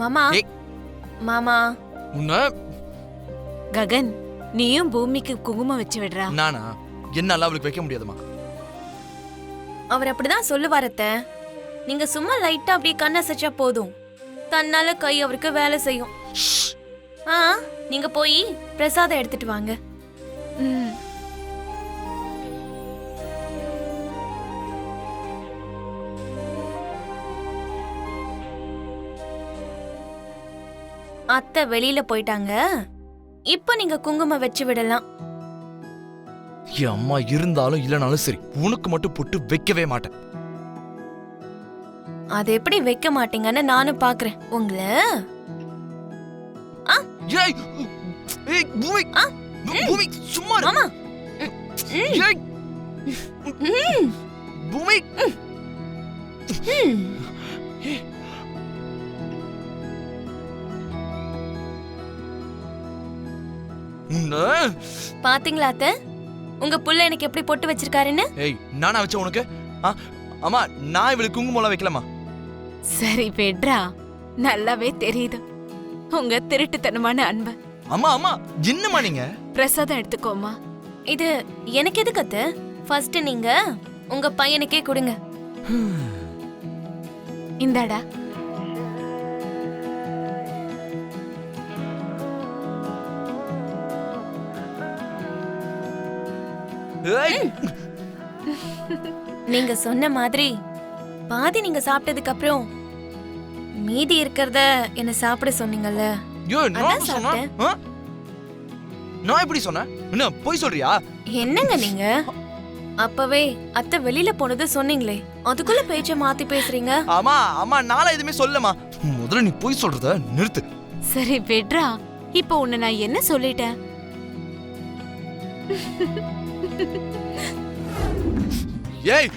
மாமா மாமா ககன், நீயும் பூமிக்கு குங்குமம் வச்சு விடுறா. நானா? என்னால அவளுக்கு வைக்க முடியாதுமா. அவர் அப்படிதான் சொல்லுவார் அத்தை. நீங்க சும்மா லைட்டா அப்படியே கண்ணசைச்சா போதும், தன்னால கை அவருக்கு வேலை செய்யும். நீங்க போய் பிரசாதம் எடுத்துட்டு வாங்க. அத்தை வெளியில போயிட்டாங்க. இப்ப நீங்க குங்குமம் வச்சு விடலாம். என் அம்மா இருந்தாலும் இல்லனாலும் சரி, உனக்கு மட்டும் பொட்டு வைக்கவே மாட்டேன். அது எப்படி வைக்க மாட்டீங்கன்னு நானும் பாக்குறேன் உங்களை. சும்மா மாமா. பூமி பாத்தீங்களா அத்தை, உங்க புள்ள எனக்கு எப்படி பொட்டு வச்சிருக்காருன்னு? ஏய், நானா வச்ச உனக்கு? அம்மா, நான் இவளுக்கு குங்குமம் வைக்கலாமா? சரி பெட்ரா, நல்லாவே தெரியுது உங்க திருட்டுத்தனமான அன்பு. அம்மா அம்மா, என்னம்மா நீங்க? பிரசாதம் எடுத்துக்கோமா. இது எனக்கு எதுக்கு அத்தை? ஃபர்ஸ்ட் நீங்க உங்க பையனுக்கே கொடுங்க. இந்தாடா. நீங்க சொன்ன மாதிரி பாதி நீங்க சாப்பிட்டதுக்கு அப்புறம் மீதி இருக்கிறத என்ன சாப்பிட சொன்னீங்கல்ல, அதான் சாப்பிட்டேன். நான் எப்படி சொன்னேன்? என்ன போய் சொல்றியா? என்னங்க நீங்க அப்பவே அத்தை வெளியில போனது சொன்னீங்களே, அதுக்குள்ள பேச்ச மாத்தி பேசுறீங்க. ஆமா ஆமா, நாளை எதுவுமே சொல்லமா. முதல்ல நீ போய் சொல்றத நிறுத்து. சரி பெட்ரா, இப்போ உன்னை நான் என்ன சொல்லிட்டேன்? ஏய்,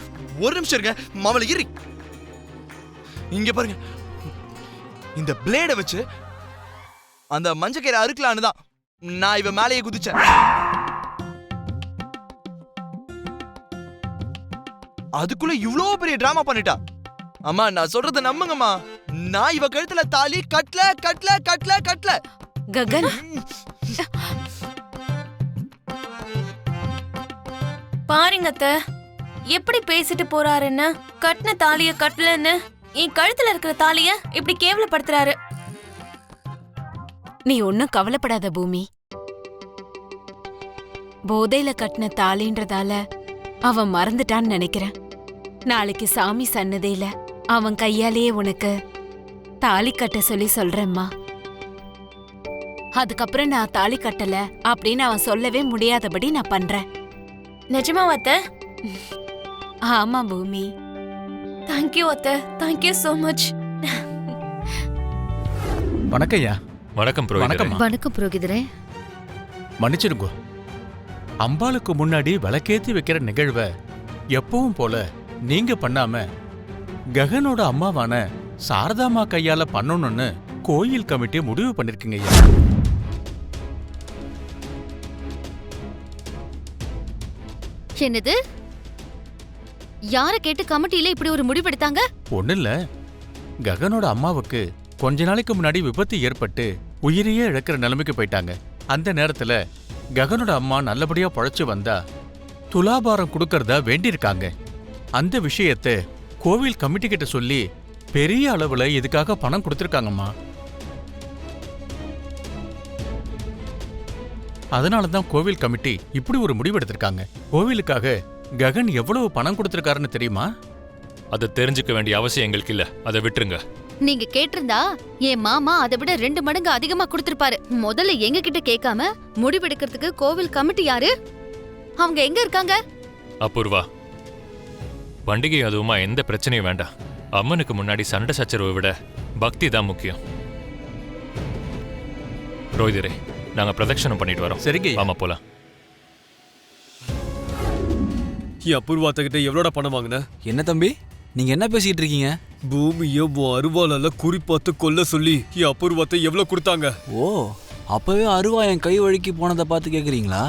ஒரு நிமிஷம் இருங்க. மாவள இரு. இங்க பாருங்க, இந்த பிளேட வச்சு அந்த மஞ்சக்கயிறை அறுக்கலான்னு தான் நான் இவ மேலேயே குதிச்சேன். அதுக்குள்ள இவ்ளோ பெரிய டிராமா பண்ணிட்டா. அம்மா, நான் சொல்றத நம்புங்கம்மா. நான் இவ கழுத்துல தாலி கட்டல கட்டல கட்டல கட்டல. ககன், பாருங்க அத்தை எப்படி பேசிட்டு போறாருன்னு. கட்டின தாலிய கட்டலன்னு என் கழுத்துல இருக்கிற தாலிய இப்படி கேவலப்படுத்துறாரு. நீ ஒன்னும் கவலைப்படாத பூமி. போதையில கட்டின தாலின்றதால அவன் மறந்துட்டான்னு நினைக்கிறேன். நாளைக்கு சாமி சன்னதியில அவன் கையாலேயே உனக்கு தாலி கட்ட சொல்லி சொல்றேம்மா. அதுக்கப்புறம் நான் தாலி கட்டல அப்படின்னு அவன் சொல்லவே முடியாதபடி நான் பண்றேன். நிஜமாவா அத்தை? ஆமா பூமி. தேங்க்யூ அத்தை, தேங்க்யூ சோ மச். வணக்கம்யா. வணக்கம் புரோகிதரே. வணக்கம் புரோகிதரே. மன்னிச்சிடுங்க, அம்பாளுக்கு முன்னாடி விளக்கேத்தி வைக்கிற நிகழ்வை எப்பவும் போல நீங்க பண்ணாம ககனோட அம்மாவான சாரதாமா கையால பண்ணணும்னு கோயில் கமிட்டி முடிவு பண்ணிருக்கீங்க ஐயா. என்னது? யார கேட்டு கமிட்டியில இப்படி ஒரு முடிவெடுத்தாங்க? ஒண்ணுல்ல, ககனோட அம்மாவுக்கு கொஞ்ச நாளைக்கு முன்னாடி விபத்து ஏற்பட்டு உயிரையே இழக்கிற நிலைமைக்கு போயிட்டாங்க. அந்த நேரத்துல ககனோட அம்மா நல்லபடியா பொழைச்சு வந்தா துலாபாரம் கொடுக்கறதா வேண்டியிருக்காங்க. அந்த விஷயத்தை கோவில் கமிட்டி கிட்ட சொல்லி பெரிய அளவுல இதுக்காக பணம் கொடுத்திருக்காங்கம்மா. அதனாலதான் கோவில் கமிட்டி இப்படி ஒரு முடிவு எடுத்திருக்காங்க. கோவிலுக்காக ககன் எவ்வளவு பணம் கொடுத்திருக்காருன்னு தெரியுமா? அதை தெரிஞ்சுக்க வேண்டிய அவசியம் எங்களுக்கு இல்ல, அதை விட்டுருங்க. நீங்க கேட்டிருந்தா என் மாமா அதை விட 2 மடங்கு அதிகமா கொடுத்திருப்பாரு. முதல்ல எங்க கிட்ட கேட்காம முடிவெடுக்கிறதுக்கு கோவில் கமிட்டி யாரு? அவங்க எங்க இருக்காங்க? அபூர்வா, பண்டிகை அதுவுமா எந்த பிரச்சனையும் வேண்டாம். அம்மனுக்கு முன்னாடி சண்டை சச்சரவை விட பக்தி தான் முக்கியம். ரோஹிதரே, நாங்க பிரதட்சணம் பண்ணிட்டு வரோம். சரிங்க. ஆமா, போலாம். அபூர்வாத்த கிட்ட எவ்வளோட பணம் வாங்கின? என்ன தம்பி, நீங்க என்ன பேசிட்டு இருக்கீங்க? பூமியை அருவாளால குறிப்பாத்து கொல்ல சொல்லி அபூர்வாத்தை எவ்வளவு கொடுத்தாங்க? ஓ, அப்பவே அருவா என் கை வழுக்கி போனதை பார்த்து கேக்குறீங்களா?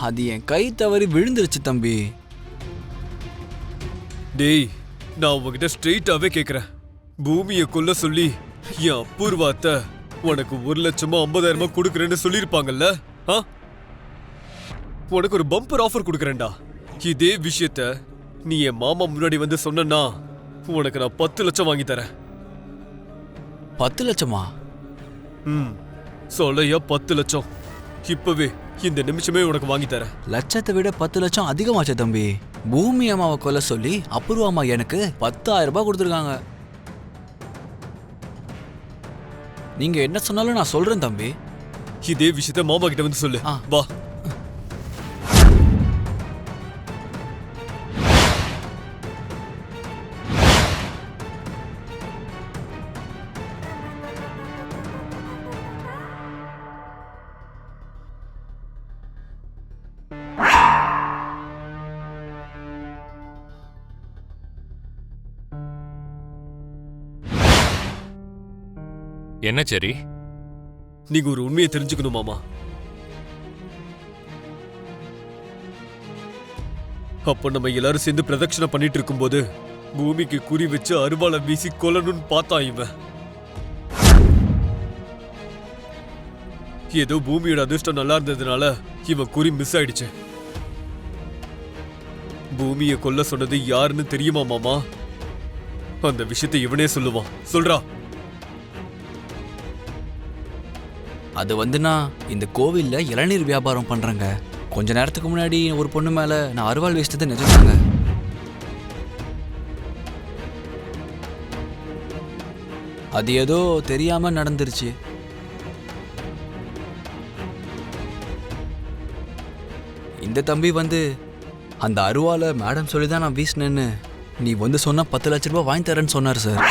அது என் கை தவறி விழுந்துருச்சு தம்பி. டேய், நான் உங்ககிட்ட ஸ்ட்ரெயிட்டாவே கேக்குறேன். பூமியை கொல்ல சொல்லி என் அபூர்வாத்த உனக்கு 1 லட்சமா 50,000 கொடுக்கறேன்னு சொல்லிருப்பாங்கல்ல? உனக்கு ஒரு பம்பர் ஆஃபர் கொடுக்கறேன்டா. இதே விஷயத்த நீ என் மாமா முன்னாடி வந்து சொன்னா உனக்கு நான் 10 லட்சம் வாங்கி தரேன். 10 லட்சமா? சொல்லையா 10 லட்சம். இப்பவே இந்த நிமிஷமே உனக்கு வாங்கி தரேன். லட்சத்தை விட 10 லட்சம் அதிகமாச்சு தம்பி. பூமி அம்மாவை கொல்ல சொல்லி அபூர்வா அம்மா எனக்கு 10,000 ரூபாய் கொடுத்துருக்காங்க. நீங்க என்ன சொன்னாலும் நான் சொல்றேன் தம்பி. இதே விஷயத்த மாமா கிட்ட வந்து சொல்லு. வா. என்ன சரி? நீங்க ஒரு உண்மையை தெரிஞ்சுக்கணும் மாமா. அப்ப நம்ம எல்லாரும் சேர்ந்து பிரதட்சணை பண்ணிட்டு இருக்கும்போது பூமிக்கு குறி வச்சு அருவாளை வீசி கொல்லணும்னு பார்த்தான் இவன். ஏதோ பூமியோட அதிர்ஷ்டம் நல்லா இருந்ததுனால இவன் குறி மிஸ் ஆயிடுச்சு. பூமியை கொல்ல சொன்னது யாருன்னு தெரியுமா மாமா? அந்த விஷயத்தை இவனே சொல்லுவான். சொல்றா. அது நான் இந்த கோவில்ல இளநீர் வியாபாரம் பண்றேங்க. கொஞ்ச நேரத்துக்கு முன்னாடி ஒரு பொண்ணு மேல நான் அருவாள் வீசினது நிஜம்தாங்க. அது ஏதோ தெரியாம நடந்துருச்சு. இந்த தம்பி அந்த அருவாளை மேடம் சொல்லிதான் நான் வீசினேன்னு நீ சொன்னா 10 லட்ச ரூபாய் வாங்கி தரேன்னு சொன்னார் சார்.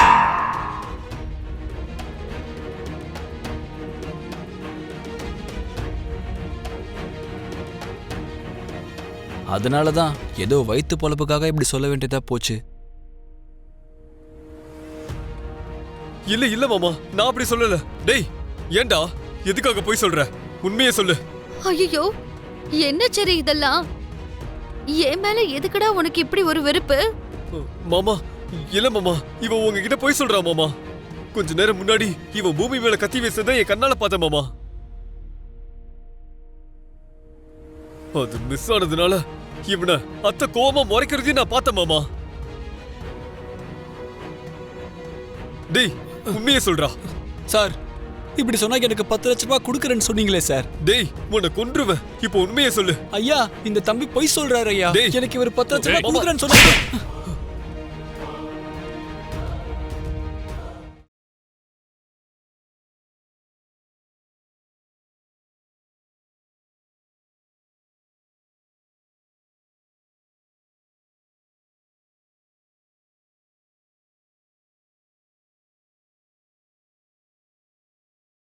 அதனாலதான் ஏதோ வயிற்று பொழப்புக்காக இப்படி சொல்ல வேண்டியதா போச்சு. இல்ல மாமா, நான் அப்படி சொல்லல. டேய், ஏண்டா எதுக்காக போய் சொல்ற? உண்மையை சொல்லு. ஐயோ, என்ன சரி இதெல்லாம்? என் மேல எதுக்குடா உனக்கு இப்படி ஒரு வெறுப்பு? மாமா, இல்ல மாமா, இவன் உங்ககிட்ட போய் சொல்றா மாமா. கொஞ்ச நேரம் முன்னாடி இவன் பூமி மேல கத்தி வீசதை என் கண்ணால பார்த்தேன் மாமா. அது மிஸ் ஆனதுனால இவனை அத்தை கோவமா முறைக்கிறதையும் நான் பார்த்தேன் மாமா. டேய், உண்மையை சொல்றா. சார், இப்படி சொன்னா எனக்கு 10 லட்ச ரூபாய் கொடுக்கறேன்னு சொன்னீங்களே சார். டேய், உன்னை கொன்றுவேன். இப்போ உண்மையை சொல்லு. ஐயா, இந்த தம்பி பொய் சொல்றாரு ஐயா. டேய், எனக்கு இவர் 10 லட்ச ரூபாய் கொடுக்கறேன்னு சொன்னாரு.